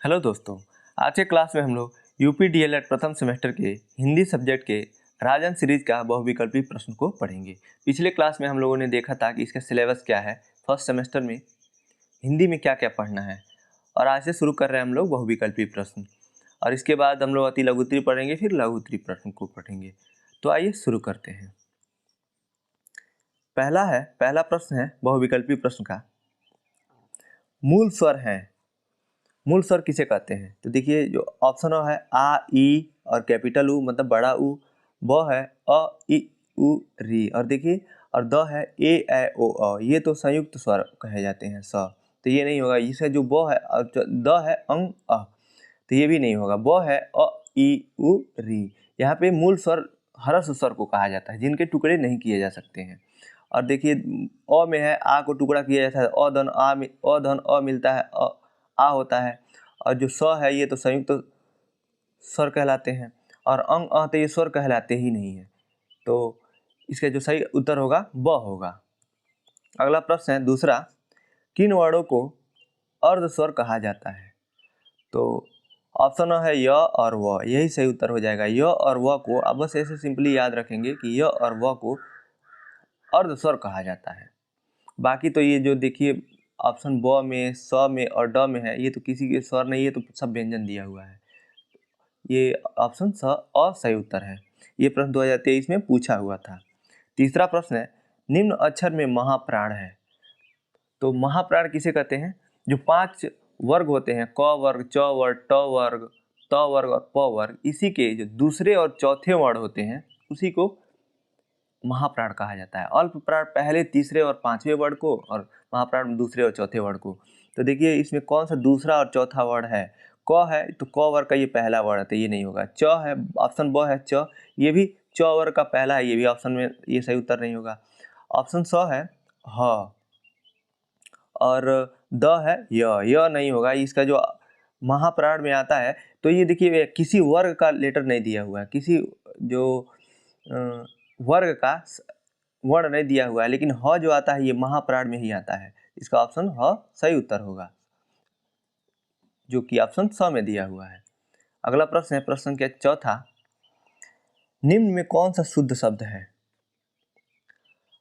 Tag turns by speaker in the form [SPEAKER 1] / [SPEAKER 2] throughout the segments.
[SPEAKER 1] Hello दोस्तों, आज के क्लास में हम लोग यूपी डीएलएड प्रथम सेमेस्टर के हिंदी सब्जेक्ट के राजन सीरीज का बहुविकल्पी प्रश्न को पढ़ेंगे। पिछले क्लास में हम लोगों ने देखा था कि इसका सिलेबस क्या है, फर्स्ट सेमेस्टर में हिंदी में क्या क्या पढ़ना है, और आज से शुरू कर रहे हैं हम लोग बहुविकल्पी प्रश्न। और इसके बाद हम लोग अति लघु उत्तरीय पढ़ेंगे, फिर लघु उत्तरीय प्रश्न को पढ़ेंगे। तो आइए शुरू करते हैं। पहला प्रश्न है बहुविकल्पी प्रश्न का, मूल स्वर है। मूल स्वर किसे कहते हैं? तो देखिए जो ऑप्शन है आ, ई और कैपिटल ऊ मतलब बड़ा ऊ, ब है अ, इ, उ, री, और देखिए और द है ए, ऐ, ओ, अ। ये तो संयुक्त स्वर कहे जाते हैं स, तो ये नहीं होगा। इसका जो ब है और द है अंग अ, तो ये भी नहीं होगा। ब है अ, इ, उ, री। यहाँ पे मूल स्वर हर्ष स्वर को कहा जाता है, जिनके टुकड़े नहीं किए जा सकते हैं। और देखिए अ में है आ को टुकड़ा किया जाता है, अ धन अ मिलता है, आ होता है। और जो स है ये तो संयुक्त स्वर कहलाते हैं, और अंग अ तो ये स्वर कहलाते ही नहीं है। तो इसका जो सही उत्तर होगा ब होगा। अगला प्रश्न है दूसरा, किन वर्णों को अर्ध स्वर कहा जाता है? तो ऑप्शन है य और व, यही सही उत्तर हो जाएगा। य और व को अब बस ऐसे सिंपली याद रखेंगे कि य और व को अर्ध स्वर कहा जाता है। बाकी तो ये जो देखिए ऑप्शन ब में, स में और ड में है, ये तो किसी के स्वर नहीं है, तो सब व्यंजन दिया हुआ है। ये ऑप्शन स अ सही उत्तर है। ये प्रश्न 2023 में पूछा हुआ था। तीसरा प्रश्न है, निम्न अक्षर में महाप्राण है। तो महाप्राण किसे कहते हैं? जो 5 वर्ग होते हैं, क वर्ग, च वर्ग, ट वर्ग, त वर्ग और प वर्ग, इसी के जो दूसरे और चौथे वर्ण होते हैं उसी को महाप्राण कहा जाता है। अल्प प्राण पहले, तीसरे और पांचवें वर्ण को, और महाप्राण दूसरे और चौथे वर्ण को। तो देखिए इसमें कौन सा दूसरा और चौथा वर्ण है? क है, तो क वर्ग का ये पहला वर्ण है, तो ये नहीं होगा। च है, ऑप्शन ब है च, ये भी च वर्ग का पहला है, ये भी ऑप्शन में ये सही उत्तर नहीं होगा। ऑप्शन स है ह, और द है य नहीं होगा। इसका जो महाप्राण में आता है, तो ये देखिए किसी वर्ग का लेटर नहीं दिया हुआ है, किसी जो वर्ग का वर्ण नहीं दिया हुआ है, लेकिन ह जो आता है ये महाप्राण में ही आता है। इसका ऑप्शन ह सही उत्तर होगा, जो कि ऑप्शन स में दिया हुआ है। अगला प्रश्न है प्रश्न संख्या चौथा, निम्न में कौन सा शुद्ध शब्द है?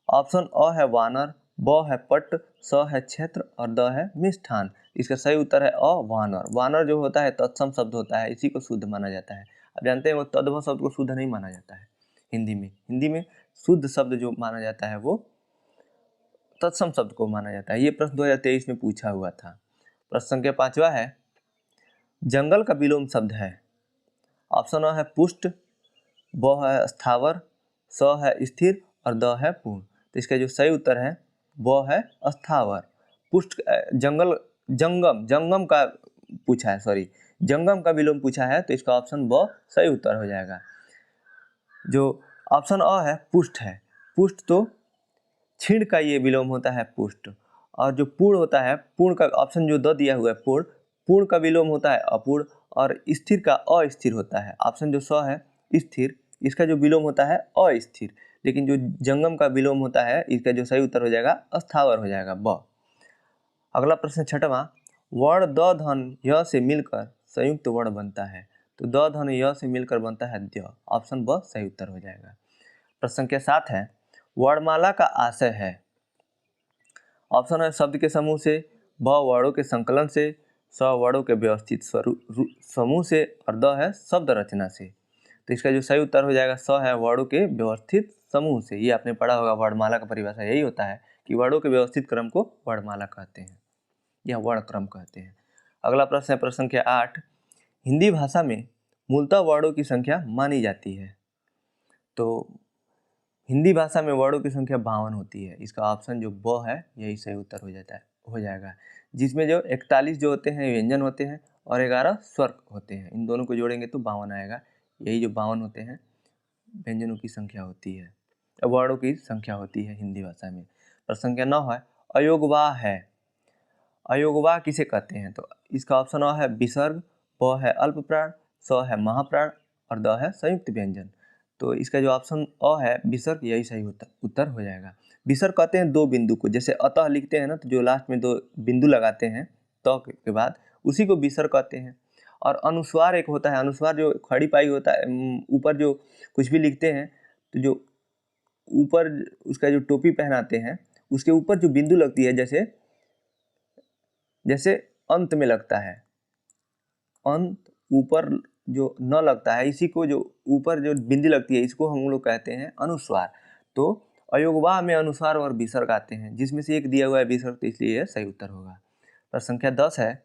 [SPEAKER 1] ऑप्शन अ है वानर, ब है पट, स है क्षेत्र और द है मिष्ठान। इसका सही उत्तर है अ वानर। वानर जो होता है तत्सम शब्द होता है, इसी को शुद्ध माना जाता है। अब जानते हैं वो तद्भव शब्द को शुद्ध नहीं माना जाता है हिंदी में शुद्ध शब्द जो माना जाता है वो तत्सम शब्द को माना जाता है। ये प्रश्न 2023 में पूछा हुआ था। प्रश्न संख्या पांचवा है, जंगल का विलोम शब्द है। ऑप्शन अ है पुष्ट, ब है स्थावर, स है स्थिर और द है पूर्ण। तो इसका जो सही उत्तर है ब है स्थावर। पुष्ट जंगम का पूछा है, सॉरी जंगम का विलोम पूछा है, तो इसका ऑप्शन ब सही उत्तर हो जाएगा। जो ऑप्शन अ है पुष्ट है, पुष्ट तो क्षीण का ये विलोम होता है पुष्ट। और जो पूर्ण होता है, पूर्ण का ऑप्शन जो द दिया हुआ है पूर्ण, पूर्ण का विलोम होता है अपूर्ण, और स्थिर का अस्थिर होता है। ऑप्शन जो स है स्थिर, इसका जो विलोम होता है अस्थिर, लेकिन जो जंगम का विलोम होता है इसका जो सही उत्तर हो जाएगा अस्थावर हो जाएगा ब। अगला प्रश्न छठवां, वर्ण द धन य से मिलकर संयुक्त वर्ण बनता है। तो द धन य से मिलकर बनता है द, ऑप्शन ब सही उत्तर हो जाएगा। प्रश्न संख्या 7 है, वर्णमाला का आशय है। ऑप्शन है शब्द के समूह से, ब वर्णों के संकलन से, स वर्णों के व्यवस्थित समूह से, और द है शब्द रचना से। तो इसका जो सही उत्तर हो जाएगा स है वर्णों के व्यवस्थित समूह से। ये आपने पढ़ा होगा, वर्णमाला का परिभाषा यही होता है कि वर्णों के व्यवस्थित क्रम को वर्णमाला कहते हैं या वर्ण क्रम कहते हैं। अगला प्रश्न है प्रश्न संख्या 8, हिंदी भाषा में मूलतः वर्णों की संख्या मानी जाती है। तो हिंदी भाषा में वर्णों की संख्या 52 होती है। इसका ऑप्शन जो ब है यही सही उत्तर हो जाएगा, जिसमें जो 41 जो होते हैं व्यंजन होते हैं और 11 स्वर होते हैं। इन दोनों को जोड़ेंगे तो 52 आएगा। यही जो 52 होते हैं व्यंजनों की संख्या होती है, वर्णों की संख्या होती है हिंदी भाषा में। प्रश्न संख्या 9 है, अयोगवाह है। अयोगवाह किसे कहते हैं? तो इसका ऑप्शन अ है विसर्ग, ब है अल्प प्राण, स है महाप्राण और द है संयुक्त व्यंजन। तो इसका जो ऑप्शन अ है विसर्ग, यही सही उत्तर हो जाएगा। विसर्ग कहते हैं दो बिंदु को, जैसे अतः लिखते हैं ना, तो जो लास्ट में दो बिंदु लगाते हैं त के बाद उसी को विसर्ग कहते हैं। और अनुस्वार एक होता है, अनुस्वार जो खड़ी पाई होता है, ऊपर जो कुछ भी लिखते हैं तो जो ऊपर उसका जो टोपी पहनाते हैं उसके ऊपर जो बिंदु लगती है, जैसे जैसे अंत में लगता है, अंत ऊपर जो न लगता है, इसी को जो ऊपर जो बिंदी लगती है इसको हम लोग कहते हैं अनुस्वार। तो अयोगवाह में अनुस्वार और विसर्ग आते हैं, जिसमें से एक दिया हुआ है विसर्ग, तो इसलिए यह सही उत्तर होगा। प्रश्न संख्या 10 है,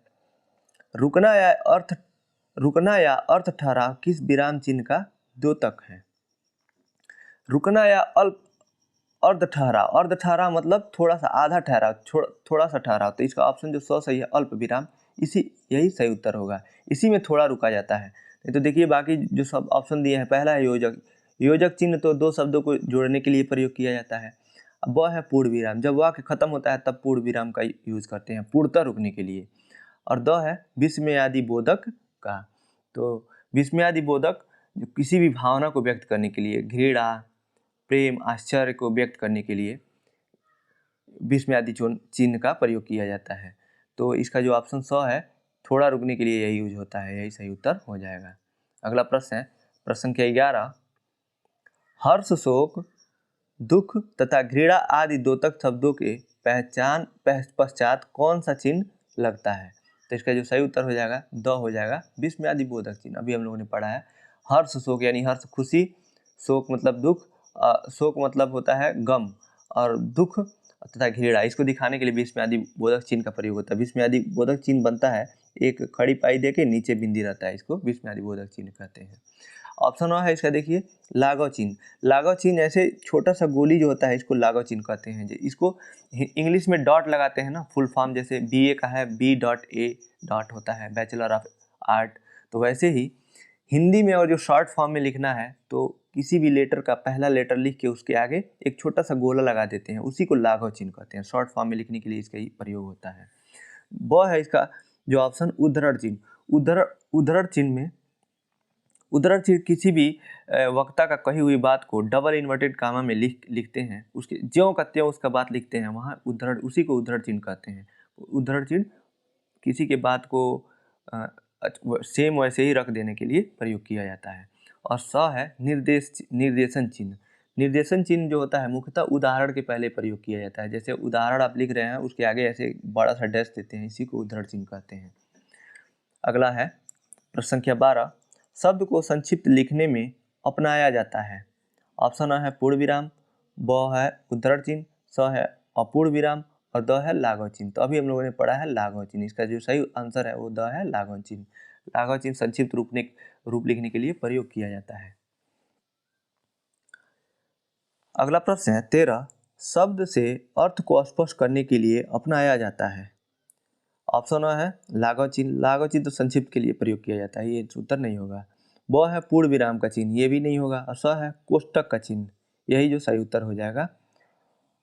[SPEAKER 1] रुकना या अर्थ ठहराव किस विराम चिन्ह का द्योतक है? रुकना या अर्ध ठहराव मतलब थोड़ा सा, आधा ठहराव, थोड़ा सा ठहराव, तो इसका ऑप्शन जो सही है अल्प विराम, यही सही उत्तर होगा। इसी में थोड़ा रुका जाता है। नहीं तो देखिए बाकी जो सब ऑप्शन दिए हैं, पहला है योजक चिन्ह, तो दो शब्दों को जोड़ने के लिए प्रयोग किया जाता है। अब वह है पूर्ण विराम, जब वाक्य खत्म होता है तब पूर्ण विराम का यूज करते हैं पूर्णतः रुकने के लिए। और द है विस्मयादि बोधक का, तो विस्मयादि बोधक जो किसी भी भावना को व्यक्त करने के लिए, घृणा, प्रेम, आश्चर्य को व्यक्त करने के लिए विस्मयादि चिन्ह का प्रयोग किया जाता है। तो इसका जो ऑप्शन है थोड़ा रुकने के लिए यही यूज होता है, यही सही उत्तर हो जाएगा। अगला प्रश्न है प्रश्न संख्या 11, हर्ष, शोक, दुख तथा घृणा आदि द्योतक शब्दों के पश्चात कौन सा चिन्ह लगता है? तो इसका जो सही उत्तर हो जाएगा हो जाएगा विस्मयादि बोधक चिन्ह। अभी हम लोगों ने पढ़ा है हर्ष शोक यानी हर्ष खुशी, शोक मतलब दुख, शोक मतलब होता है गम, और दुख तथा घृणा इसको दिखाने के लिए विस्मयादि बोधक चिन्ह का प्रयोग होता है। विस्मयादि बोधक चिन्ह बनता है एक खड़ी पाई देके नीचे बिंदी रहता है, इसको विस्मयादि बोधक चिन्ह कहते हैं। ऑप्शन है इसका, देखिए लाघव चिन्ह। लाघव चिन्ह ऐसे छोटा सा गोली जो होता है इसको लाघव चिन्ह कहते हैं। इसको इंग्लिश में डॉट लगाते हैं ना, फुल फॉर्म जैसे BA का है B.A होता है, बैचलर ऑफ आर्ट, तो वैसे ही हिंदी में और जो शॉर्ट फॉर्म में लिखना है तो किसी भी लेटर का पहला लेटर लिख के उसके आगे एक छोटा सा गोला लगा देते हैं, उसी को लाघव चिन्ह कहते हैं। शॉर्ट फॉर्म में लिखने के लिए इसका ही प्रयोग होता है। वह है इसका जो ऑप्शन उद्धरण चिन्ह। उद्धरण चिन्ह में, उद्धरण चिन्ह किसी भी वक्ता का कही हुई बात को डबल इन्वर्टेड कामा में लिखते हैं, उसके ज्यों का त्यों उसका बात लिखते हैं, वहाँ उद्धरण, उसी को उद्धरण चिन्ह कहते हैं। उद्धरण चिन्ह किसी के बात को सेम वैसे ही रख देने के लिए प्रयोग किया जाता है। और है निर्देशन चिन्ह। निर्देशन चिन्ह जो होता है मुख्यतः उदाहरण के पहले प्रयोग किया जाता है, जैसे उदाहरण आप लिख रहे हैं उसके आगे ऐसे बड़ा सा डैश देते हैं, इसी को उद्धरण चिन्ह कहते हैं। अगला है प्रश्न संख्या 12, शब्द को संक्षिप्त लिखने में अपनाया जाता है। ऑप्शन है पूर्ण विराम, ब है उद्धरण चिन्ह, स है अपूर्ण विराम और द है लाघव चिन्ह। तो अभी हम लोगों ने पढ़ा है लाघव चिन्ह, इसका जो सही आंसर है वो द है लाघव चिन्ह। लाघव चिन्ह संक्षिप्त रूप लिखने के लिए प्रयोग किया जाता है। अगला प्रश्न है 13, शब्द से अर्थ को स्पष्ट करने के लिए अपनाया जाता है। ऑप्शन है लाघव चिन्ह। लाघव चिन्ह तो संक्षिप्त के लिए प्रयोग किया जाता है, ये उत्तर नहीं होगा। ब है पूर्ण विराम का चिन्ह, ये भी नहीं होगा। और स है कोष्टक का चिन्ह, यही जो सही उत्तर हो जाएगा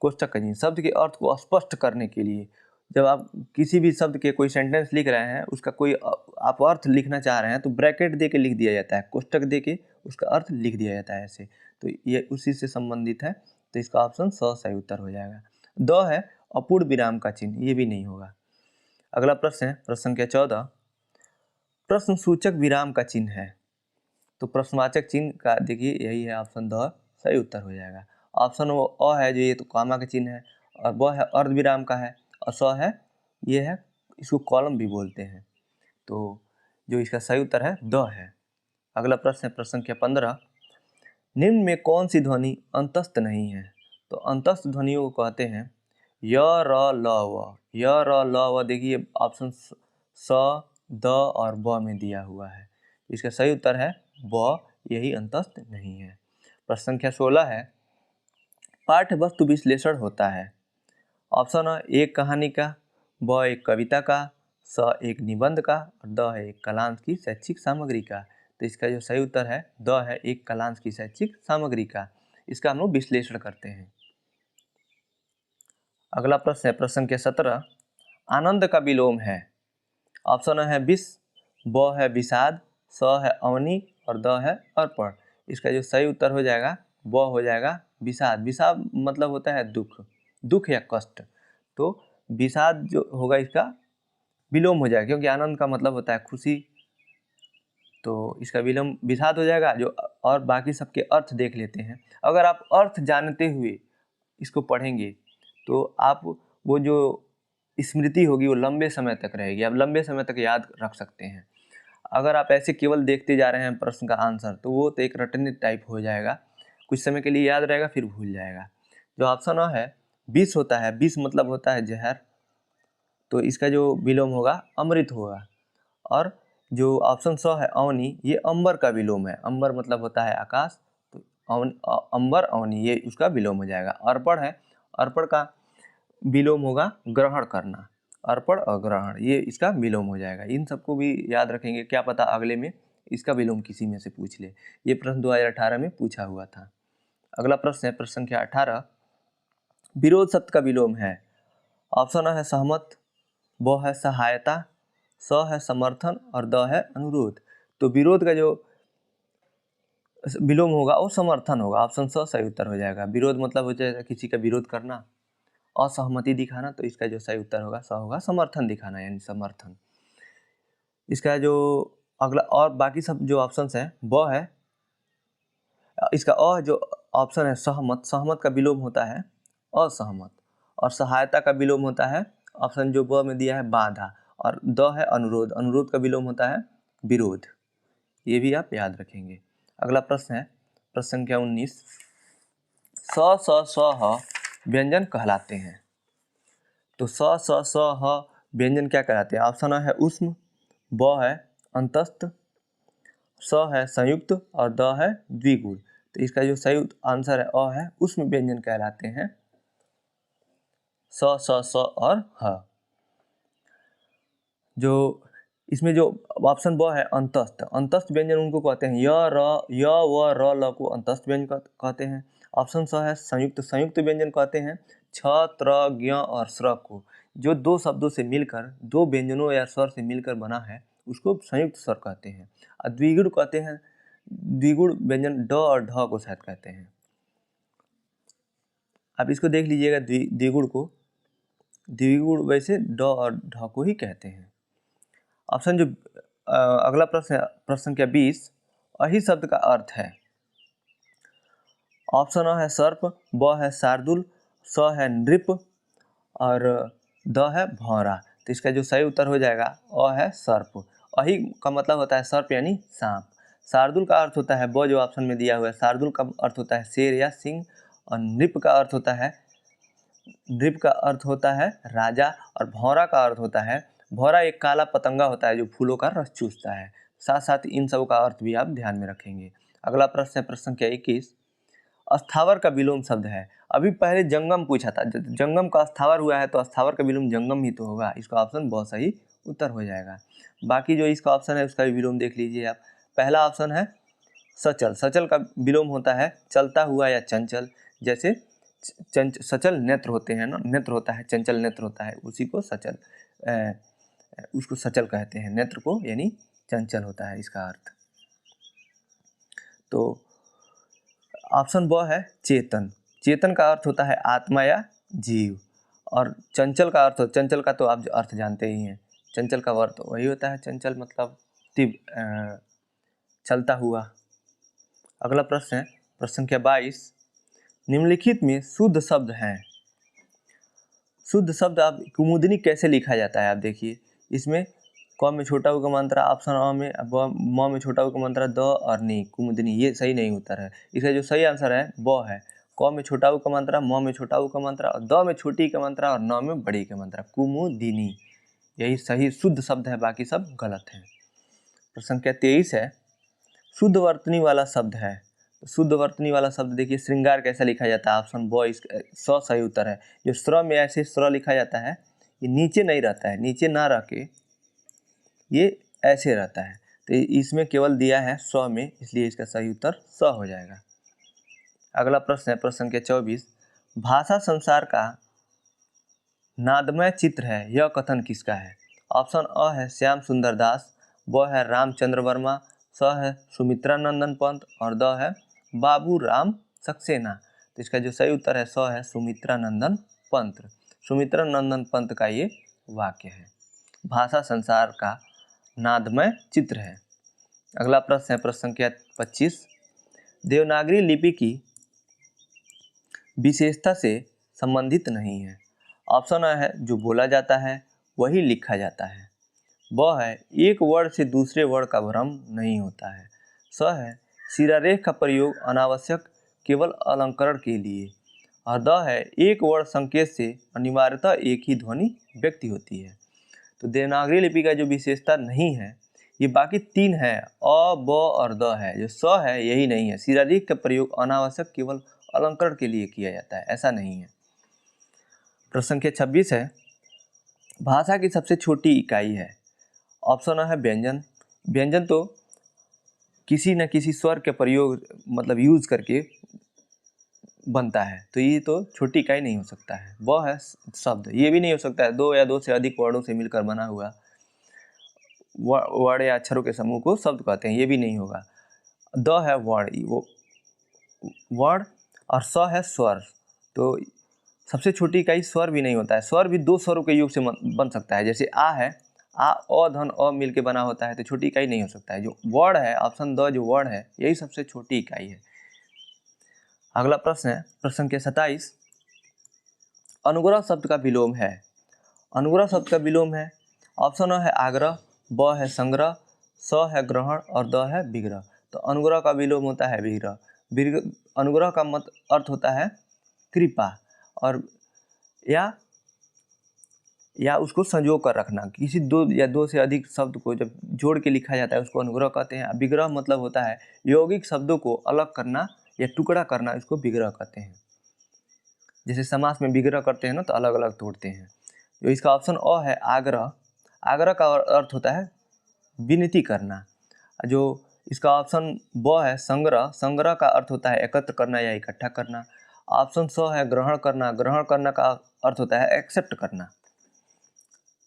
[SPEAKER 1] कोष्टक का चिन्ह। शब्द के अर्थ को स्पष्ट करने के लिए, जब आप किसी भी शब्द के कोई सेंटेंस लिख रहे हैं, उसका कोई आप अर्थ लिखना चाह रहे हैं तो ब्रैकेट दे के लिख दिया जाता है, कोष्टक दे के उसका अर्थ लिख दिया जाता है ऐसे, तो ये उसी से संबंधित है। तो इसका ऑप्शन सही उत्तर हो जाएगा। द है अपूर्ण विराम का चिन्ह, ये भी नहीं होगा। अगला प्रश्न है प्रश्न संख्या 14, प्रश्न सूचक विराम का चिन्ह है। तो प्रश्नवाचक चिन्ह का देखिए यही है ऑप्शन द, सही उत्तर हो जाएगा। ऑप्शन वो अ है जो ये तो कामा का चिन्ह है, और ब है अर्ध विराम का है, और स है ये है, इसको कॉलम भी बोलते हैं। तो जो इसका सही उत्तर है द है। अगला प्रश्न है प्रश्न संख्या 15, निम्न में कौन सी ध्वनि अंतस्थ नहीं है? तो अंतस्थ ध्वनियों को कहते हैं य, र, ल, व। य, र, ल, व देखिए ऑप्शन स, द और ब में दिया हुआ है। इसका सही उत्तर है ब, यही अंतस्थ नहीं है। प्रश्न संख्या 16 है, पाठ्य वस्तु विश्लेषण होता है। ऑप्शन है एक कहानी का, ब एक कविता का, स एक निबंध का और द है एक कलांश की शैक्षिक सामग्री का। तो इसका जो सही उत्तर है द है एक कलांश की शैक्षिक सामग्री का। इसका हम लोग विश्लेषण करते हैं। अगला प्रश्न है प्रश्न संख्या 17, आनंद का विलोम है। ऑप्शन है विष, ब है विषाद, स है अवनी और द है अर्पण। इसका जो सही उत्तर हो जाएगा ब हो जाएगा विषाद। विषाद मतलब होता है दुख, दुख या कष्ट। तो विषाद जो होगा इसका विलोम हो जाएगा, क्योंकि आनंद का मतलब होता है खुशी, तो इसका विलोम विषाद हो जाएगा। जो और बाकी सबके अर्थ देख लेते हैं। अगर आप अर्थ जानते हुए इसको पढ़ेंगे तो आप वो जो स्मृति होगी वो लंबे समय तक रहेगी, आप लंबे समय तक याद रख सकते हैं। अगर आप ऐसे केवल देखते जा रहे हैं प्रश्न का आंसर, तो वो तो एक रटने टाइप हो जाएगा, कुछ समय के लिए याद रहेगा फिर भूल जाएगा। जो ऑप्शन अ है विष होता है, विष मतलब होता है जहर, तो इसका जो विलोम होगा अमृत होगा। और जो ऑप्शन स है अवनी, ये अंबर का विलोम है, अंबर मतलब होता है आकाश, तो अंबर अवनी ये उसका विलोम हो जाएगा। अर्पण है, अर्पण का विलोम होगा ग्रहण करना, अर्पण और ग्रहण ये इसका विलोम हो जाएगा। इन सबको भी याद रखेंगे, क्या पता अगले में इसका विलोम किसी में से पूछ ले। ये प्रश्न 2018 में पूछा हुआ था। अगला प्रश्न है प्रश्न संख्या 18, विरोध शब्द का विलोम है। ऑप्शन है सहमत, ब है सहायता, स है समर्थन और द है अनुरोध। तो विरोध का जो विलोम होगा वो समर्थन होगा, ऑप्शन स सही उत्तर हो जाएगा। विरोध मतलब हो जाएगा किसी का विरोध करना, असहमति दिखाना, तो इसका जो सही उत्तर होगा स होगा समर्थन दिखाना, यानी समर्थन। इसका जो अगला और बाकी सब जो ऑप्शंस हैं ब है, इसका अ जो ऑप्शन है सहमत, सहमत का विलोम होता है असहमत, और सहायता का विलोम होता है ऑप्शन जो ब में दिया है बाधा, और द है अनुरोध, अनुरोध का विलोम होता है विरोध। ये भी आप याद रखेंगे। अगला प्रश्न है प्रश्न संख्या 19, स स स ह व्यंजन कहलाते हैं। तो स स स ह व्यंजन क्या कहलाते हैं? ऑप्शन है उष्म, ब है अंतस्थ, स है संयुक्त और द है द्विगुण। तो इसका जो सही आंसर है अ है, उष्म व्यंजन कहलाते हैं स स स और ह। जो इसमें जो ऑप्शन ब है अंतस्थ, अंतस्थ व्यंजन उनको कहते हैं य व र ल को अंतस्थ व्यंजन कहते हैं। ऑप्शन स है संयुक्त, संयुक्त व्यंजन कहते हैं छ त्र ज्ञ और स्र को, जो दो शब्दों से मिलकर, दो व्यंजनों या स्वर से मिलकर बना है उसको संयुक्त स्वर कहते हैं। और द्विगुण कहते हैं, द्विगुण व्यंजन ड और ढ को शायद कहते हैं। आप इसको देख लीजिएगा, द्विगुण को, द्विगुण वैसे ड और ढ को ही कहते हैं। ऑप्शन जो अगला प्रश्न है प्रश्न संख्या 20, अहि शब्द का अर्थ है। ऑप्शन अ है सर्प, ब है शार्दुल, स है नृप और द है भौरा। तो इसका जो सही उत्तर हो जाएगा अ है सर्प। अहि का मतलब होता है सर्प यानी सांप। शार्दुल का अर्थ होता है, ब जो ऑप्शन में दिया हुआ है, शार्दुल का अर्थ होता है शेर या सिंह, और नृप का अर्थ होता है, नृप का अर्थ होता है राजा, और भौरा का अर्थ होता है, भौरा एक काला पतंगा होता है जो फूलों का रस चूसता है। साथ साथ इन सब का अर्थ भी आप ध्यान में रखेंगे। अगला प्रश्न है प्रश्न संख्या 21, अस्थावर का विलोम शब्द है। अभी पहले जंगम पूछा था, जंगम का अस्थावर हुआ है तो अस्थावर का विलोम जंगम ही तो होगा। इसका ऑप्शन बहुत सही उत्तर हो जाएगा। बाकी जो इसका ऑप्शन है उसका भी विलोम देख लीजिए आप। पहला ऑप्शन है सचल, सचल का विलोम होता है चलता हुआ या चंचल। जैसे सचल नेत्र होते हैं ना, नेत्र होता है, चंचल नेत्र होता है, उसी को सचल उसको सचल कहते हैं, नेत्र को, यानी चंचल होता है इसका अर्थ। तो ऑप्शन ब है चेतन, चेतन का अर्थ होता है आत्मा या जीव, और चंचल का अर्थ, चंचल का तो आप अर्थ जानते ही हैं, चंचल का अर्थ वही होता है, चंचल मतलब चलता हुआ। अगला प्रश्न है प्रश्न संख्या 22, निम्नलिखित में शुद्ध शब्द हैं। शुद्ध शब्द आप कुमुदनी कैसे लिखा जाता है आप देखिए, इसमें क में छोटा उ का मात्रा, ऑप्शन अ में म में छोटा उ का मात्रा, द और नी कुमुदनी, ये सही नहीं उत्तर है। इसका जो सही आंसर है ब है, क में छोटा उ का मात्रा, म में छोटा उ का मात्रा, और द में छोटी का मात्रा और न में बड़ी का मात्रा, कुमुदिनी, यही सही शुद्ध शब्द है, बाकी सब गलत है। प्रश्न संख्या 23 है, शुद्ध वर्तनी वाला शब्द है। तो शुद्ध वर्तनी वाला शब्द देखिए, श्रृंगार कैसा लिखा जाता है, ऑप्शन ब इसका सही उत्तर है। जो स्र में ऐसे स्र लिखा जाता है, ये नीचे नहीं रहता है, नीचे ना रह के ये ऐसे रहता है, तो इसमें केवल दिया है स्व में, इसलिए इसका सही उत्तर स हो जाएगा। अगला प्रश्न है प्रश्न संख्या 24, भाषा संसार का नादमय चित्र है, यह कथन किसका है? ऑप्शन अ है श्याम सुंदर दास, ब है रामचंद्र वर्मा, स है सुमित्रा नंदन पंत और द है बाबू राम सक्सेना। तो इसका जो सही उत्तर है स है सुमित्रा नंदन पंत, सुमित्रा नंदन पंत का ये वाक्य है। भाषा संसार का नादमय चित्र है। अगला प्रश्न है प्रश्न संख्या 25। देवनागरी लिपि की विशेषता से संबंधित नहीं है। ऑप्शन अ है जो बोला जाता है वही लिखा जाता है। ब है एक वर्ण से दूसरे वर्ण का भ्रम नहीं होता है। स है शिरारेख का प्रयोग अनावश्यक केवल अलंकरण के लिए। और द है एक वर्ण संकेत से अनिवार्यतः एक ही ध्वनि व्यक्त होती है। तो देवनागरी लिपि का जो विशेषता नहीं है ये बाकी तीन है, अ ब और द है। जो स है यही नहीं है। शिरारेख का प्रयोग अनावश्यक केवल अलंकरण के लिए किया जाता है, ऐसा नहीं है। प्रश्न संख्या 26 है भाषा की सबसे छोटी इकाई है। ऑप्शन है व्यंजन। व्यंजन तो किसी न किसी स्वर के प्रयोग मतलब यूज करके बनता है, तो ये तो छोटी इकाई नहीं हो सकता है। वह है शब्द, ये भी नहीं हो सकता है दो या दो से अधिक वर्णों से मिलकर बना हुआ वर्ण या अक्षरों के समूह को शब्द कहते हैं, ये भी नहीं होगा। द है वर्ण, वो वर्ण, और स है स्वर। तो सबसे छोटी इकाई स्वर भी नहीं होता है। स्वर भी दो स्वरों के योग से बन सकता है। जैसे आ है, आ अ धन अ मिल के बना होता है, तो छोटी इकाई नहीं हो सकता है। जो वर्ण है ऑप्शन द, जो वर्ण है यही सबसे छोटी इकाई है। अगला प्रश्न है प्रश्न संख्या 27। अनुग्रह शब्द का विलोम है। अनुग्रह शब्द का विलोम है। ऑप्शन अ है आग्रह, ब है संग्रह, स है ग्रहण और द है विग्रह। तो अनुग्रह का विलोम होता है विग्रह। अनुग्रह का मत अर्थ होता है कृपा, और या उसको संजो कर रखना। किसी दो या दो से अधिक शब्द को जब जोड़ के लिखा जाता है उसको अनुग्रह कहते हैं। विग्रह मतलब होता है यौगिक शब्दों को अलग करना या टुकड़ा करना, इसको विग्रह कहते हैं। जैसे समास में विग्रह करते हैं ना, तो अलग अलग तोड़ते हैं। तो इसका ऑप्शन अ है आग्रह। आग्रह का अर्थ होता है विनती करना। जो इसका ऑप्शन ब है संग्रह। संग्रह का अर्थ होता है एकत्र करना या इकट्ठा करना। ऑप्शन स है ग्रहण करना। ग्रहण करना का अर्थ होता है एक्सेप्ट करना।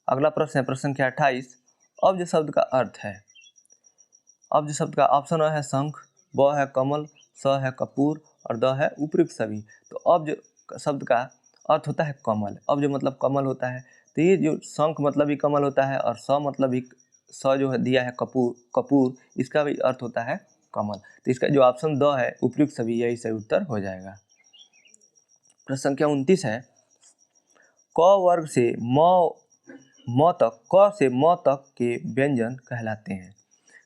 [SPEAKER 1] अगला प्रश्न है प्रश्न संख्या 28। अब्ज शब्द का अर्थ है। अब्ज शब्द का ऑप्शन अ है शंख, ब है कमल, स है कपूर और द है उपयुक्त सभी। तो अब्ज शब्द का अर्थ होता है कमल। अब्ज मतलब कमल होता है। तो ये जो शंख मतलब भी कमल होता है, और स मतलब भी, स जो है दिया है कपूर, इसका भी अर्थ होता है कमल। तो इसका जो ऑप्शन द है उपयुक्त सभी, यही सही उत्तर हो जाएगा। प्रश्न संख्या 29 है क वर्ग से म तक, क से म तक के व्यंजन कहलाते हैं।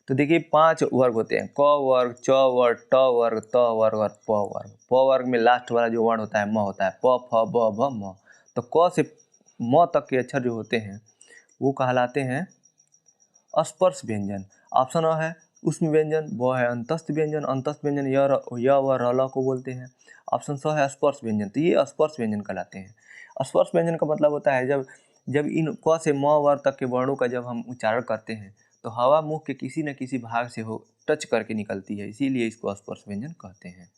[SPEAKER 1] तो देखिए 5 वर्ग होते हैं, क वर्ग, च वर्ग, ट वर्ग, त वर्ग और प वर्ग। प वर्ग में लास्ट वाला जो वर्ण होता है म होता है, प फ ब भ म। तो क से म तक के अक्षर जो होते हैं वो कहलाते हैं स्पर्श व्यंजन। ऑप्शन अ है उष्म व्यंजन, ब है अंतस्थ व्यंजन। अंतस्थ व्यंजन य व र ल को बोलते हैं। ऑप्शन स है स्पर्श व्यंजन। तो ये स्पर्श व्यंजन कहलाते हैं। स्पर्श व्यंजन का मतलब होता है जब इन क से म वर्ग तक के वर्णों का जब हम उच्चारण करते हैं तो हवा मुख के किसी न किसी भाग से हो टच करके निकलती है, इसीलिए इसको स्पर्श व्यंजन कहते हैं।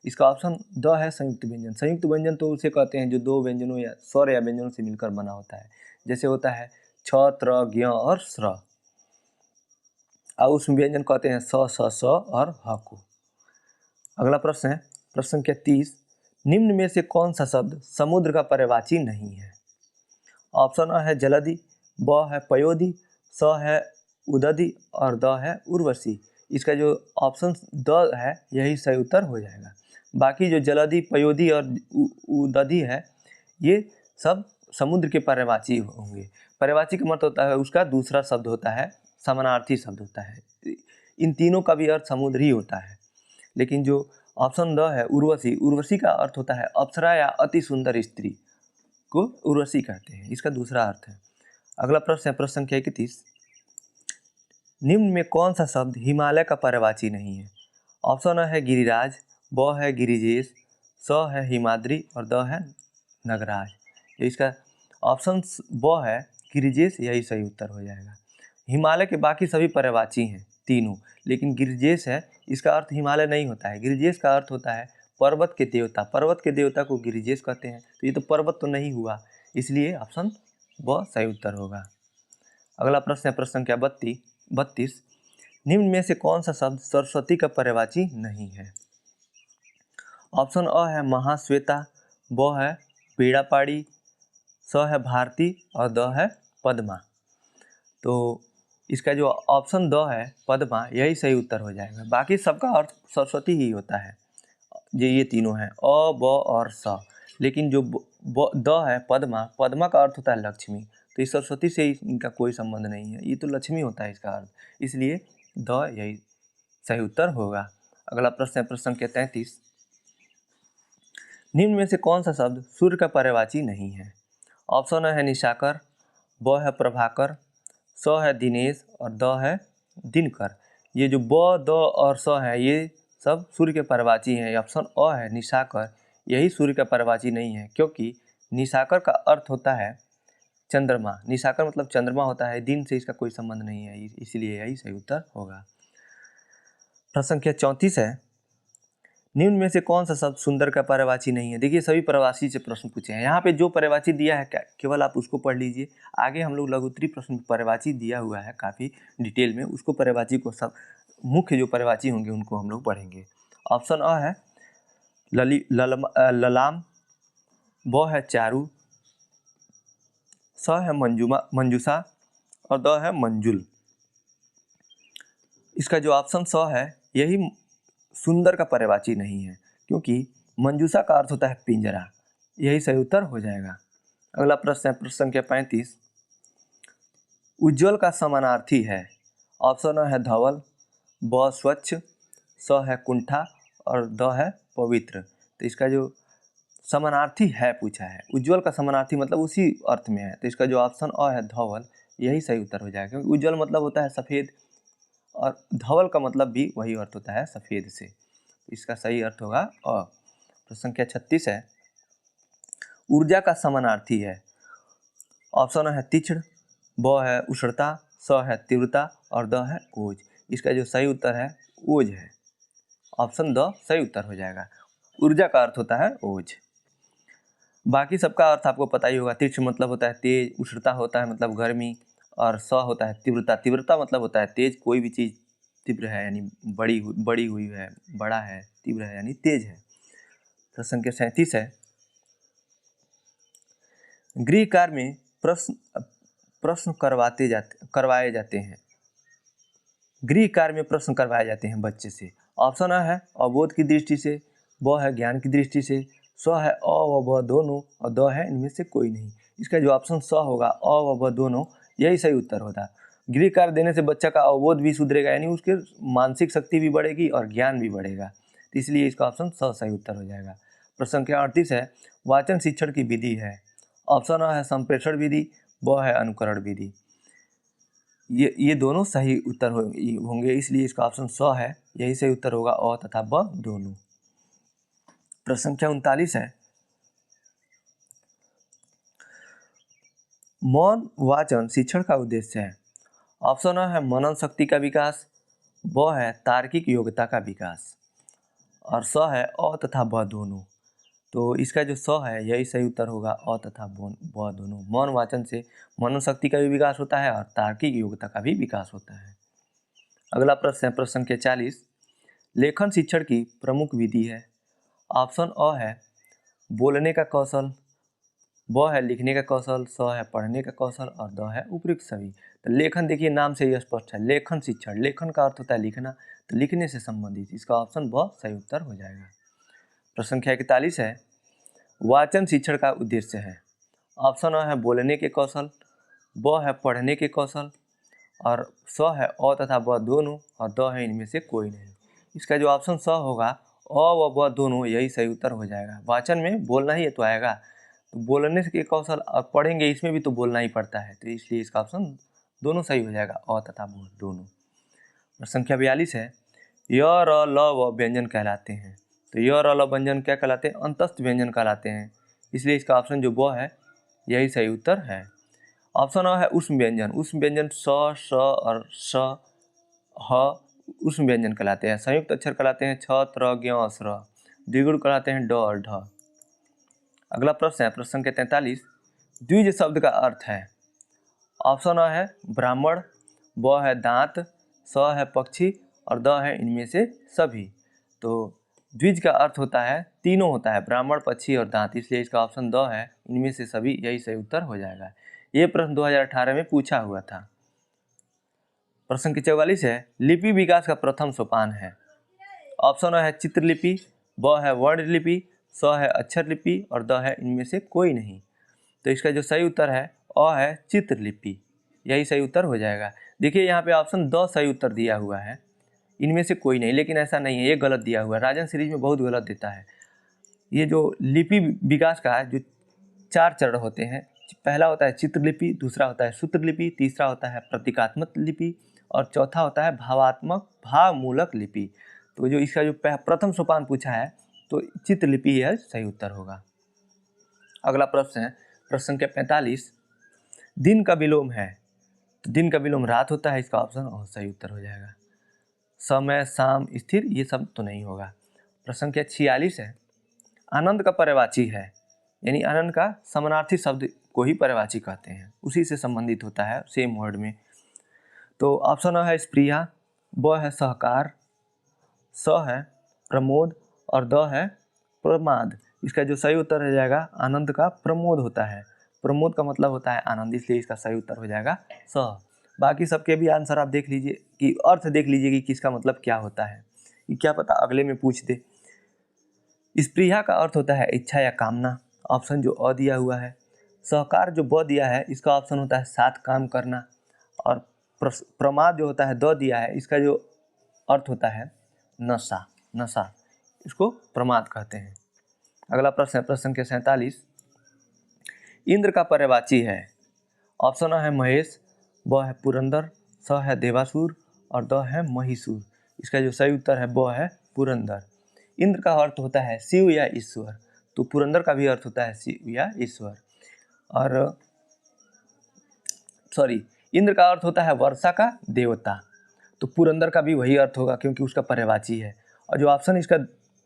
[SPEAKER 1] इसका ऑप्शन द है संयुक्त व्यंजन। संयुक्त व्यंजन तो उसे कहते हैं जो दो व्यंजनों या स्वर या व्यंजनों से मिलकर बना होता है। जैसे होता है छ, त्र, ज्ञ और स्र। और उसमें व्यंजन कहते हैं स, स, स और ह को। अगला प्रश्न है प्रश्न संख्या 30। निम्न में से कौन सा शब्द समुद्र का पर्यायवाची नहीं है। ऑप्शन अ है जलधि, ब है पयोधि, स है उदधि और द है उर्वशी। इसका जो ऑप्शन द है यही सही उत्तर हो जाएगा। बाकी जो जलधि, पयोधि और उदधि है ये सब समुद्र के पर्यायवाची होंगे। पर्यायवाची का मतलब होता है उसका दूसरा शब्द होता है, समानार्थी शब्द होता है। इन तीनों का भी अर्थ समुद्र ही होता है। लेकिन जो ऑप्शन द है उर्वशी, उर्वशी का अर्थ होता है अप्सरा या अति सुंदर स्त्री को उर्वशी कहते हैं, इसका दूसरा अर्थ है। अगला प्रश्न है प्रश्न संख्या 31। निम्न में कौन सा शब्द हिमालय का पर्यायवाची नहीं है। ऑप्शन अ है गिरिराज, ब है गिरिजेश, स है हिमाद्री और द है नगराज। तो इसका ऑप्शन ब है गिरिजेश, यही सही उत्तर हो जाएगा। हिमालय के बाकी सभी पर्यायवाची हैं तीनों, लेकिन गिरिजेश है इसका अर्थ हिमालय नहीं होता है। गिरिजेश का अर्थ होता है पर्वत के देवता। पर्वत के देवता को गिरिजेश कहते हैं। तो ये तो पर्वत तो नहीं हुआ, इसलिए ऑप्शन ब सही उत्तर होगा। अगला प्रश्न है प्रश्न संख्या 32। निम्न में से कौन सा शब्द सरस्वती का पर्यायवाची नहीं है। ऑप्शन अ है महाश्वेता, ब है पीड़ापाड़ी, स है भारती और द है पद्मा। तो इसका जो ऑप्शन द है पद्मा, यही सही उत्तर हो जाएगा। बाकी सबका अर्थ सरस्वती ही होता है, ये तीनों हैं अ, ब और स। लेकिन जो द है पद्मा, पद्मा का अर्थ होता है लक्ष्मी, तो इस सरस्वती से इनका कोई संबंध नहीं है, ये तो लक्ष्मी होता है इसका अर्थ, इसलिए द यही सही उत्तर होगा। अगला प्रश्न है प्रश्न संख्या 33। निम्न में से कौन सा शब्द सूर्य का पर्यायवाची नहीं है? ऑप्शन है निशाकर, ब है प्रभाकर, स है दिनेश और द है दिनकर। ये जो ब, द और स है ये सब सूर्य के पर्यायवाची हैं। ऑप्शन अ है निशाकर, यही सूर्य का पर्यायवाची नहीं है, क्योंकि निशाकर का अर्थ होता है चंद्रमा। निशाकर मतलब चंद्रमा होता है, दिन से इसका कोई संबंध नहीं है, इसलिए यही सही उत्तर होगा। प्रश्न संख्या 34 है। निम्न में से कौन सा शब्द सुंदर का पर्यायवाची नहीं है? देखिए सभी पर्यायवाची से प्रश्न पूछे हैं, यहाँ पे जो पर्यायवाची दिया है केवल आप उसको पढ़ लीजिए। आगे हम लोग लघुत्तरी प्रश्न पर्यायवाची दिया हुआ है काफ़ी डिटेल में, उसको पर्यायवाची को सब मुख्य जो पर्यायवाची होंगे उनको हम लोग पढ़ेंगे। ऑप्शन अ है ललाम, ब है चारू, स है मंजूषा और द है मंजुल। इसका जो ऑप्शन स है यही सुंदर का पर्यायवाची नहीं है, क्योंकि मंजूषा का अर्थ होता है पिंजरा, यही सही उत्तर हो जाएगा। अगला प्रश्न है प्रश्न संख्या 35। उज्ज्वल का समानार्थी है? ऑप्शन अ है धवल, ब स्वच्छ, स है कुंठा और द है पवित्र। तो इसका जो समानार्थी है पूछा है, उज्ज्वल का समानार्थी मतलब उसी अर्थ में है, तो इसका जो ऑप्शन अ है धवल, यही सही उत्तर हो जाएगा, क्योंकि उज्ज्वल मतलब होता है सफ़ेद और धवल का मतलब भी वही अर्थ होता है सफ़ेद से, इसका सही अर्थ होगा अ। प्रश्न संख्या 36 है। ऊर्जा का समानार्थी है? ऑप्शन है तीक्ष्ण, ब है उष्णता, स है तीव्रता और द है ओज। इसका जो सही उत्तर है ओज है, ऑप्शन द सही उत्तर हो जाएगा। ऊर्जा का अर्थ होता है ओज। बाकी सबका अर्थ आपको पता ही होगा। तीक्ष्ण मतलब होता है तेज, उष्णता होता है मतलब गर्मी और स होता है तीव्रता। तीव्रता मतलब होता है तेज, कोई भी चीज़ तीव्र है यानी बड़ी हुई है, बड़ा है, तीव्र है यानी तेज है। प्रश्न संख्या 37 है। गृह कार्य में प्रश्न करवाए जाते हैं। गृह कार्य में प्रश्न करवाए जाते हैं बच्चे से। ऑप्शन अ है अवबोध की दृष्टि से, ब है ज्ञान की दृष्टि से, स है अ व ब दोनों और द है इनमें से कोई नहीं। इसका जो ऑप्शन स होगा अ व ब दोनों, यही सही उत्तर होता है। गृह कार्य देने से बच्चा का अवबोध भी सुधरेगा, यानी उसके मानसिक शक्ति भी बढ़ेगी और ज्ञान भी बढ़ेगा, तो इसलिए इसका ऑप्शन स सही उत्तर हो जाएगा। प्रश्न संख्या 38 है। वाचन शिक्षण की विधि है? ऑप्शन अ है संप्रेषण विधि, ब है अनुकरण विधि। ये दोनों सही उत्तर होंगे, इसलिए इसका ऑप्शन स है, यही सही उत्तर होगा अ तथा ब दोनों। प्रश्न संख्या 39 है। मौन वाचन शिक्षण का उद्देश्य है? ऑप्शन अ है मनन शक्ति का विकास, ब है तार्किक योग्यता का विकास और स है अ तथा ब दोनों। तो इसका जो स है यही सही उत्तर होगा अ तथा ब दोनों। मौन वाचन से मनन शक्ति का भी विकास होता है और तार्किक योग्यता का भी विकास होता है। अगला प्रश्न है प्रश्न संख्या 40। लेखन शिक्षण की प्रमुख विधि है? ऑप्शन अ है बोलने का कौशल, ब है लिखने का कौशल, स है पढ़ने का कौशल और द है उपयुक्त सभी। तो लेखन देखिए नाम से यह स्पष्ट है, लेखन शिक्षण, लेखन का अर्थ होता है लिखना, तो लिखने से संबंधित, इसका ऑप्शन ब सही उत्तर हो जाएगा। प्रश्न संख्या 41 है। वाचन शिक्षण का उद्देश्य है? ऑप्शन अ है बोलने के कौशल, ब है पढ़ने के कौशल और स है अ तथा ब दोनों और द है इनमें से कोई नहीं। इसका जो ऑप्शन स होगा अ व ब दोनों, यही सही उत्तर हो जाएगा। वाचन में बोलना ही तो आएगा, तो बोलने के कौशल और पढ़ेंगे इसमें भी तो बोलना ही पड़ता है, तो इसलिए इसका ऑप्शन दोनों सही हो जाएगा, अ तथा ब दोनों। और संख्या 42 है। य र ल व व्यंजन कहलाते हैं? तो य र ल व्यंजन क्या कहलाते हैं? अंतस्थ व्यंजन कहलाते हैं, इसलिए इसका ऑप्शन जो ब है यही सही उत्तर है। ऑप्शन अ है उष्म व्यंजन। उष्म व्यंजन स, श और स, ह उष्म व्यंजन कहलाते हैं। संयुक्त अक्षर कहलाते हैं छ, त्र, ज्ञ, स्र। द्विगुण कहलाते हैं ड और ढ। अगला प्रश्न है प्रश्न संख्या 43। द्विज शब्द का अर्थ है? ऑप्शन अ है ब्राह्मण, ब है दांत, स है पक्षी और द है इनमें से सभी। तो द्विज का अर्थ होता है तीनों होता है, ब्राह्मण, पक्षी और दांत, इसलिए इसका ऑप्शन द है, इनमें से सभी, यही सही उत्तर हो जाएगा। ये प्रश्न 2018 में पूछा हुआ था। प्रश्न की 44 है, लिपि विकास का प्रथम सोपान है। ऑप्शन है चित्रलिपि, ब है वर्ण लिपि, स है अक्षर लिपि और द है इनमें से कोई नहीं। तो इसका जो सही उत्तर है अ है चित्रलिपि, यही सही उत्तर हो जाएगा। देखिए यहाँ पे ऑप्शन द सही उत्तर दिया हुआ है, इनमें से कोई नहीं, लेकिन ऐसा नहीं है, ये गलत दिया हुआ है। राजन सीरीज में बहुत गलत देता है। ये जो लिपि विकास का है, जो 4 चरण होते हैं, पहला होता है चित्रलिपि, दूसरा होता है सूत्रलिपि, तीसरा होता है प्रतीकात्मक लिपि और चौथा होता है भावमूलक लिपि। तो जो इसका जो प्रथम सोपान पूछा है तो चित्रलिपि यह सही उत्तर होगा। अगला प्रश्न है प्रश्न संख्या 45, दिन का विलोम है, तो दिन का विलोम रात होता है, इसका ऑप्शन और सही उत्तर हो जाएगा। समय, शाम, स्थिर, ये सब तो नहीं होगा। प्रश्न संख्या 46 है, आनंद का पर्यायवाची है, यानी आनंद का समानार्थी शब्द को ही पर्यायवाची कहते हैं, उसी से संबंधित होता है सेम वर्ड में। तो ऑप्शन है स्प्रिया, ब है सहकार, स है प्रमोद और द है प्रमाद। इसका जो सही उत्तर हो जाएगा आनंद का प्रमोद होता है, प्रमोद का मतलब होता है आनंद, इसलिए इसका सही उत्तर हो जाएगा स। बाकी सबके भी आंसर आप देख लीजिए कि अर्थ देख लीजिए कि किसका मतलब क्या होता है, कि क्या पता अगले में पूछ दे। स्प्रिया का अर्थ होता है इच्छा या कामना, ऑप्शन जो अ दिया हुआ है। सहकार जो ब दिया है, इसका ऑप्शन होता है साथ काम करना। और प्रमाद जो होता है द दिया है, इसका जो अर्थ होता है नशा, नशा, इसको प्रमाद कहते हैं। अगला प्रश्न है प्रश्न के 47, इंद्र का पर्यायवाची है। ऑप्शन है महेश, ब है पुरंदर, स है देवासुर और द है महिषुर। इसका जो सही उत्तर है ब है पुरंदर। इंद्र का अर्थ होता है शिव या ईश्वर, तो पुरंदर का भी अर्थ होता है शिव या ईश्वर। और इंद्र का अर्थ होता है वर्षा का देवता, तो पुरंदर का भी वही अर्थ होगा क्योंकि उसका पर्यायवाची है। और जो ऑप्शन इसका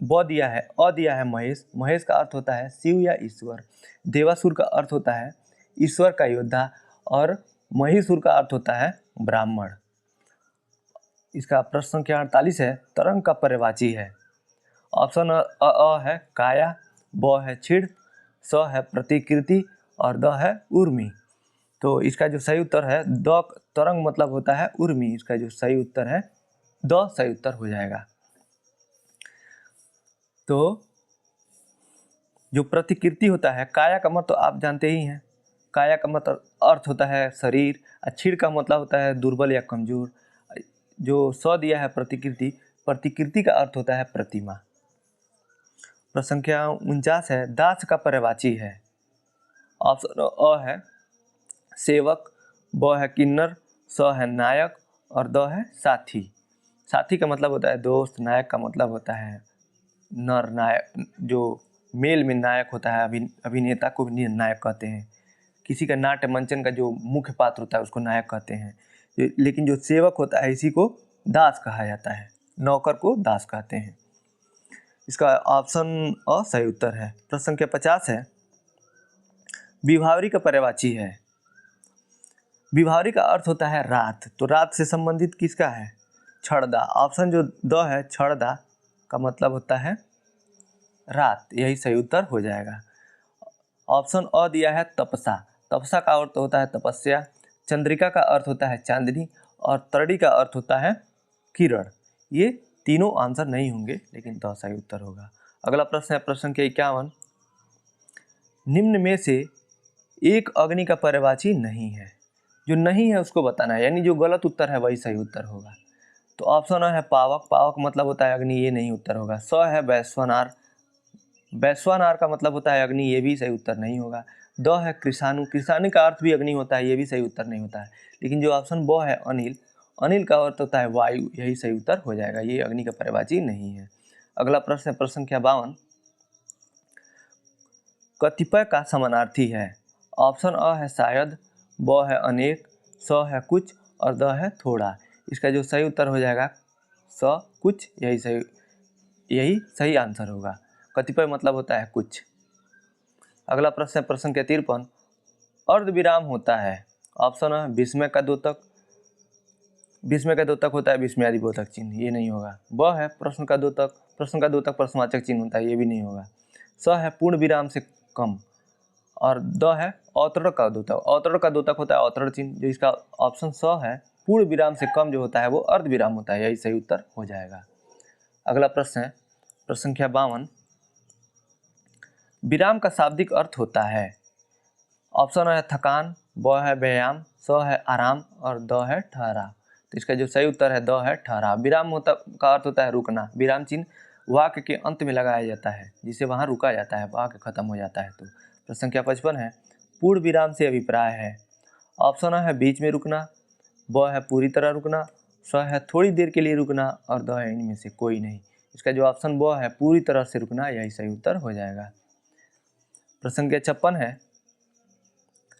[SPEAKER 1] ब दिया है, अ दिया है महेश, महेश का अर्थ होता है शिव या ईश्वर। देवासुर का अर्थ होता है ईश्वर का योद्धा और महिषुर का अर्थ होता है ब्राह्मण। इसका प्रश्न संख्या 48 है, तरंग का पर्यायवाची है। ऑप्शन अ है काया, ब है छिड़, स है प्रतिकृति और द है उर्मी। तो इसका जो सही उत्तर है द, तरंग मतलब होता है उर्मी, इसका जो सही उत्तर है द सही उत्तर हो जाएगा। तो जो प्रतिकृति होता है, काया का मतलब तो आप जानते ही हैं, काया का मतलब अर्थ होता है शरीर, छिड़ का मतलब होता है दुर्बल या कमजोर। जो स दिया है प्रतिकृति, प्रतिकृति का अर्थ होता है प्रतिमा। प्रश्न संख्या 49 है, दास का पर्यायवाची है। ऑप्शन अ है सेवक, ब है किन्नर, स है नायक और द है साथी। साथी का मतलब होता है दोस्त, नायक का मतलब होता है नर नायक, जो मेल में नायक होता है, अभिनेता को भी नायक कहते हैं। किसी का नाट्य मंचन का जो मुख्य पात्र होता है उसको नायक कहते हैं। लेकिन जो सेवक होता है इसी को दास कहा जाता है, नौकर को दास कहते हैं। इसका ऑप्शन अ सही उत्तर है। प्रश्न संख्या 50 है, विभावरी का पर्यायवाची है। विभावरी का अर्थ होता है रात, तो रात से संबंधित किसका है, छड़दा। ऑप्शन जो द है छड़दा का मतलब होता है रात, यही सही उत्तर हो जाएगा। ऑप्शन अ दिया है तपसा, तपसा का अर्थ होता है तपस्या। चंद्रिका का अर्थ होता है चांदनी और तरड़ी का अर्थ होता है किरण। ये तीनों आंसर नहीं होंगे, लेकिन द सही उत्तर होगा। अगला प्रश्न है प्रश्न के 51, निम्न में से एक अग्नि का पर्यायवाची नहीं है। जो नहीं है उसको बताना है, यानी जो गलत उत्तर है वही सही उत्तर होगा। तो ऑप्शन है पावक, पावक मतलब होता है अग्नि, ये नहीं उत्तर होगा। स है वैश्वानार, वैश्वानार का मतलब होता है अग्नि, ये भी सही उत्तर नहीं होगा। द है कृषाणु, कृषाणु का अर्थ भी अग्नि होता है, ये भी सही उत्तर नहीं होता है। लेकिन जो ऑप्शन ब है अनिल, अनिल का अर्थ होता है वायु, यही सही उत्तर हो जाएगा, ये अग्नि का पर्यायवाची नहीं है। अगला प्रश्न है प्रश्न संख्या 52, कतिपय का समानार्थी है। ऑप्शन अ है शायद, ब है अनेक, स है कुछ और द है थोड़ा। इसका जो सही उत्तर हो जाएगा स कुछ, यही सही आंसर होगा। कतिपय मतलब होता है कुछ। अगला प्रश्न है प्रश्न के 53, अर्धविराम होता है। ऑप्शन है विस्मय का द्योतक, विस्मय का द्योतक होता है विस्मयादि बोधक चिन्ह, ये नहीं होगा। ब है प्रश्न का द्योतक, प्रश्न का द्योतक प्रश्नवाचक चिन्ह होता है, ये भी नहीं होगा। स है पूर्ण विराम से कम और द है अवतरण का द्योतक, अवतरण का द्योतक होता है अवतरण चिन्ह, जो इसका ऑप्शन स है पूर्ण विराम से कम जो होता है वो अर्ध विराम होता है, यही सही उत्तर हो जाएगा। अगला प्रश्न है प्रश्न संख्या 52। विराम का शाब्दिक अर्थ होता है। ऑप्शन है थकान, ब है व्यायाम, स है आराम और द है ठहराव। तो इसका जो सही उत्तर है द है ठहराव। विराम होता का अर्थ होता है रुकना। विराम चिन्ह वाक्य के अंत में लगाया जाता है, जिसे वहाँ रुका जाता है, वाक्य खत्म हो जाता है। तो प्रश्न संख्या 55 है पूर्ण विराम से अभिप्राय है। ऑप्शन है बीच में रुकना, ब है पूरी तरह रुकना, स है थोड़ी देर के लिए रुकना और द है इनमें से कोई नहीं। इसका जो ऑप्शन ब है पूरी तरह से रुकना, यही सही उत्तर हो जाएगा। प्रश्न संख्या 56 है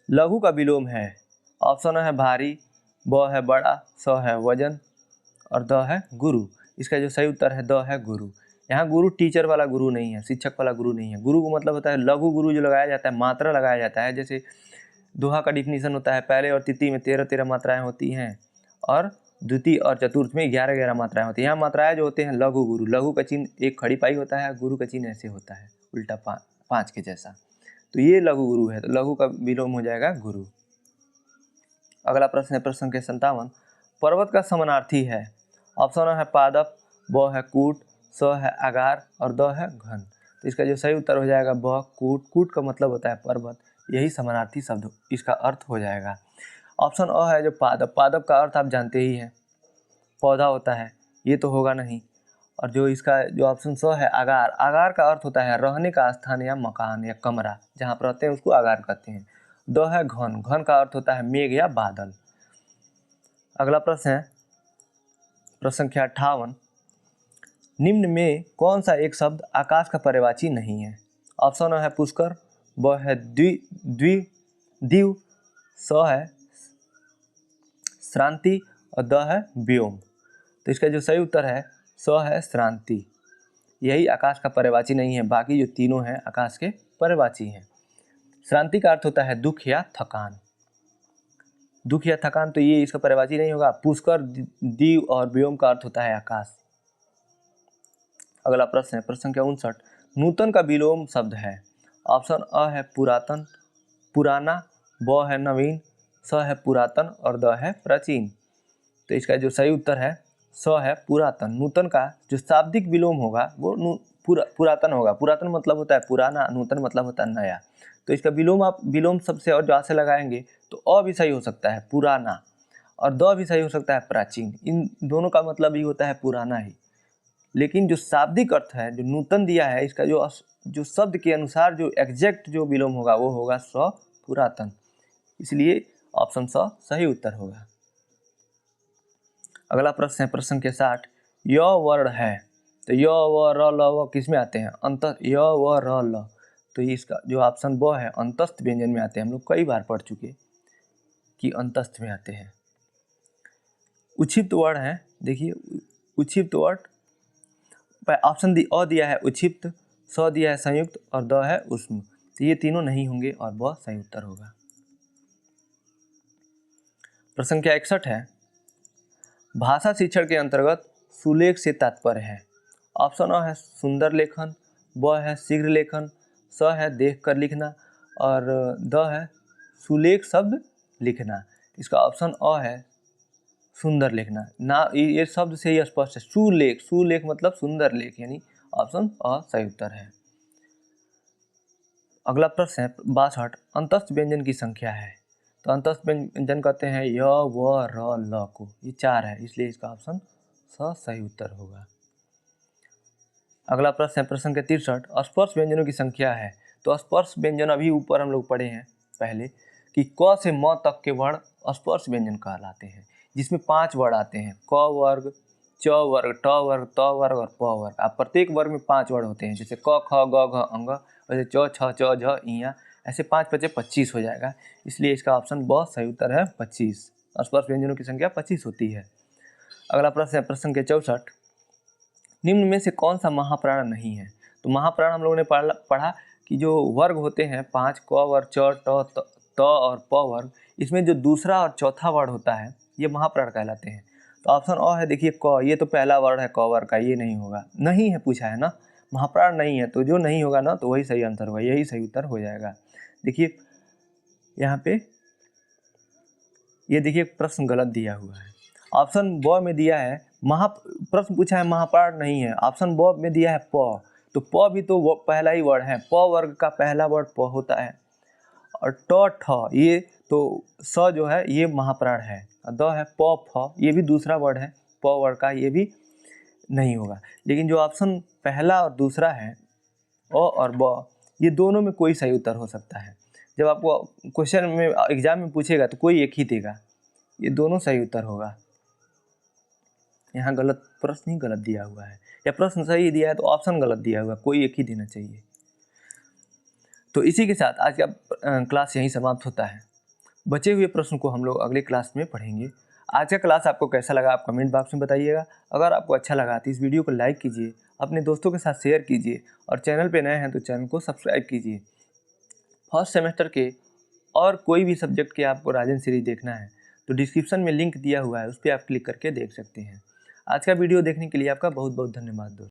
[SPEAKER 1] लघु का विलोम है। ऑप्शन है भारी, ब है बड़ा, स है वजन और द है गुरु। इसका जो सही उत्तर है द है गुरु। यहाँ गुरु टीचर वाला गुरु नहीं है, शिक्षक वाला गुरु नहीं है। गुरु को मतलब होता है लघु गुरु, जो लगाया जाता है मात्रा लगाया जाता है। जैसे दोहा का डिफिनीशन होता है पहले और तृतीय में 13-13 मात्राएं होती हैं और द्वितीय और चतुर्थ में 11-11 मात्राएं होती हैं। यहाँ मात्राएं जो होते हैं लघु गुरु, लघु का चिन्ह एक खड़ी पाई होता है, गुरु का चिन्ह ऐसे होता है उल्टा पाँच के जैसा। तो ये लघु गुरु है, तो लघु का विलोम हो जाएगा गुरु। अगला प्रश्न है प्रश्न संख्या 57। पर्वत का समानार्थी है। ऑप्शन है पादप, ब है कूट, स है आगार और द है घन। तो इसका जो सही उत्तर हो जाएगा ब कूट। कूट का मतलब होता है पर्वत, यही समानार्थी शब्द इसका अर्थ हो जाएगा। ऑप्शन अ है जो पादप, पादप का अर्थ आप जानते ही हैं, पौधा होता है, ये तो होगा नहीं। और जो इसका जो ऑप्शन स है आगार, आगार का अर्थ होता है रहने का स्थान या मकान या कमरा, जहाँ पर रहते हैं उसको आगार कहते हैं। द है घन, घन का अर्थ होता है मेघ या बादल। अगला प्रश्न है प्रश्न संख्या 58। निम्न में कौन सा एक शब्द आकाश का पर्यायवाची नहीं है। ऑप्शन है पुष्कर, ब है द्वीव, स है श्रांति और द है व्योम। तो इसका जो सही उत्तर है स है श्रांति, यही आकाश का पर्यायवाची नहीं है, बाकी जो तीनों हैं आकाश के पर्यायवाची हैं। श्रांति का अर्थ होता है दुख या थकान, दुख या थकान, तो ये इसका पर्यायवाची नहीं होगा। पुष्कर, दीव और व्योम का अर्थ होता है आकाश। अगला प्रश्न है प्रश्न संख्या 59। नूतन का विलोम शब्द है। ऑप्शन अ है पुरातन, पुराना, ब है नवीन, स है पुरातन और द है प्राचीन। तो इसका जो सही उत्तर है स है पुरातन। नूतन का जो शाब्दिक विलोम होगा वो पुरातन होगा। पुरातन मतलब होता है पुराना, नूतन मतलब होता है नया। तो इसका विलोम आप विलोम शब्द से और जा से लगाएंगे तो अ भी सही हो सकता है पुराना, और द भी सही हो सकता है प्राचीन। इन दोनों का मतलब ही होता है पुराना ही। लेकिन जो शाब्दिक अर्थ है जो नूतन दिया है, इसका जो शब्द के अनुसार जो एग्जैक्ट जो विलोम होगा वो होगा स पुरातन, इसलिए ऑप्शन स सही उत्तर होगा। अगला प्रश्न है प्रश्न संख्या 60। य वर्ण है, तो य व र ल व किस में आते हैं? अंत य व र ल, तो इसका जो ऑप्शन ब है अंतस्थ व्यंजन में आते हैं। हम लोग कई बार पढ़ चुके कि अंतस्थ में आते हैं। उच्छिप्त वर्ण है, देखिए उच्छिप्त वर्ण ऑप्शन अ दिया है उच्छिप्त, स दिया है संयुक्त और द है उष्म, तो ये तीनों नहीं होंगे और ब सही उत्तर होगा। प्रश्न संख्या 61 है। भाषा शिक्षण के अंतर्गत सुलेख से तात्पर्य है। ऑप्शन अ है सुंदर लेखन, ब है शीघ्र लेखन, स है देख कर लिखना और द है सुलेख शब्द लिखना। इसका ऑप्शन अ है सुंदर लिखना। ना ये शब्द से ही स्पष्ट है, सुलेख, सुलेख मतलब सुंदर लेख, यानी ऑप्शन अ सही उत्तर है। अगला प्रश्न है 62। अंतस्थ व्यंजन की संख्या है, तो अंतस्थ व्यंजन कहते हैं य व र ल को, ये 4 है, इसलिए इसका ऑप्शन स सही उत्तर होगा। अगला प्रश्न है प्रश्न के 63। स्पर्श व्यंजनों की संख्या है, तो स्पर्श व्यंजन अभी ऊपर हम लोग पढ़े हैं पहले कि क से म तक के वर्ण स्पर्श व्यंजन कहलाते हैं, जिसमें 5 वर्ण आते हैं, क वर्ग, च वर्ग, ट वर्ग, त वर्ग और प वर्ग। अब प्रत्येक वर्ग में 5 वर्ण होते हैं, जैसे क ख ग घ अंग, वैसे च छ च झ इया, ऐसे 5 × 5 = 25 हो जाएगा, इसलिए इसका ऑप्शन ब सही उत्तर है 25। स्पर्श व्यंजनों की संख्या 25 होती है। अगला प्रश्न है प्रश्न के 64। निम्न में से कौन सा महाप्राण नहीं है? तो महाप्राण हम लोगों ने पढ़ा कि जो वर्ग होते हैं 5, क वर्ग, च त और प वर्ग, इसमें जो दूसरा और चौथा वर्ण होता है ये महाप्राण कहलाते हैं। तो ऑप्शन अ है, देखिए क, ये तो पहला वर्ण है क वर्ग का, ये नहीं होगा, नहीं है पूछा है ना, महाप्राण नहीं है, तो जो नहीं होगा ना तो वही सही आंसर होगा, यही सही उत्तर हो जाएगा। देखिए यहाँ पे ये देखिए प्रश्न गलत दिया हुआ है, ऑप्शन ब में दिया है प्रश्न पूछा है महाप्राण नहीं है, ऑप्शन ब में दिया है प, तो प भी तो पहला ही वर्ड है, प वर्ग का पहला वर्ड प होता है। और ट ठ ये तो स जो है ये महाप्राण है, द है प फ ये भी दूसरा वर्ड है प वर्ग का, ये भी नहीं होगा। लेकिन जो ऑप्शन पहला और दूसरा है अ और ब, ये दोनों में कोई सही उत्तर हो सकता है। जब आपको क्वेश्चन में एग्जाम में पूछेगा तो कोई एक ही देगा, ये दोनों सही उत्तर होगा। यहाँ गलत प्रश्न ही गलत दिया हुआ है, या प्रश्न सही दिया है तो ऑप्शन गलत दिया हुआ है, कोई एक ही देना चाहिए। तो इसी के साथ आज का क्लास यहीं समाप्त होता है। बचे हुए प्रश्न को हम लोग अगले क्लास में पढ़ेंगे। आज का क्लास आपको कैसा लगा आप कमेंट बॉक्स में बताइएगा। अगर आपको अच्छा लगा तो इस वीडियो को लाइक कीजिए, अपने दोस्तों के साथ शेयर कीजिए, और चैनल पे नए हैं तो चैनल को सब्सक्राइब कीजिए। फर्स्ट सेमेस्टर के और कोई भी सब्जेक्ट के आपको राजन सीरीज देखना है तो डिस्क्रिप्शन में लिंक दिया हुआ है, उस पर आप क्लिक करके देख सकते हैं। आज का वीडियो देखने के लिए आपका बहुत बहुत धन्यवाद दोस्तों।